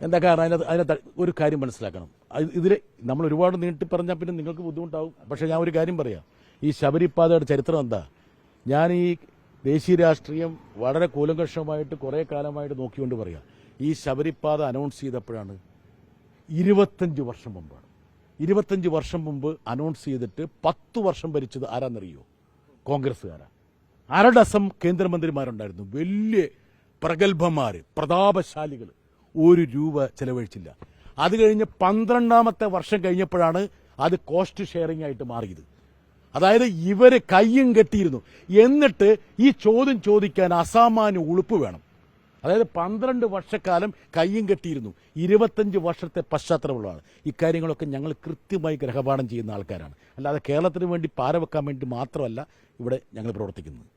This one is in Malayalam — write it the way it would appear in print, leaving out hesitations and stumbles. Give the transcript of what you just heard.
എന്താ കാരണം അതിനകത്ത് ഒരു കാര്യം മനസ്സിലാക്കണം. ഇതിൽ നമ്മൾ ഒരുപാട് നീട്ടി പറഞ്ഞാൽ പിന്നെ നിങ്ങൾക്ക് ബുദ്ധിമുട്ടാവും. പക്ഷെ ഞാൻ ഒരു കാര്യം പറയാം, ഈ ശബരിപാതയുടെ ചരിത്രം എന്താ? ഞാൻ ഈ ദേശീയ രാഷ്ട്രീയം വളരെ കൂലങ്കഷമായിട്ട് കുറേ കാലമായിട്ട് നോക്കിക്കൊണ്ട് പറയാം. ഈ ശബരിപാത അനൗൺസ് ചെയ്തപ്പോഴാണ് 25 വർഷം മുമ്പാണ്. 25 വർഷം മുമ്പ് അനൗൺസ് ചെയ്തിട്ട് 10 വർഷം ഭരിച്ചത് ആരാന്നറിയോ? കോൺഗ്രസ്സുകാരാ. അരഡസം കേന്ദ്രമന്ത്രിമാരുണ്ടായിരുന്നു, വലിയ പ്രഗത്ഭന്മാർ, പ്രതാപശാലികൾ. 1 രൂപ ചെലവഴിച്ചില്ല. അത് കഴിഞ്ഞ് 12ാമത്തെ വർഷം കഴിഞ്ഞപ്പോഴാണ് അത് കോസ്റ്റ് ഷെയറിംഗ് ആയിട്ട് മാറിയത്. അതായത് ഇവര് കയ്യും കെട്ടിയിരുന്നു. എന്നിട്ട് ഈ ചോദ്യം ചോദിക്കാൻ അസാമാന്യ ഉളുപ്പ് വേണം. അതായത് 12 വർഷക്കാലം കയ്യും കെട്ടിയിരുന്നു. 25 വർഷത്തെ പശ്ചാത്തലമുള്ളതാണ്. ഇക്കാര്യങ്ങളൊക്കെ ഞങ്ങൾ കൃത്യമായി ഗ്രഹപാഠം ചെയ്യുന്ന ആൾക്കാരാണ്. അല്ലാതെ കേരളത്തിന് വേണ്ടി പാര വെക്കാൻ വേണ്ടി മാത്രമല്ല ഇവിടെ ഞങ്ങൾ പ്രവർത്തിക്കുന്നത്.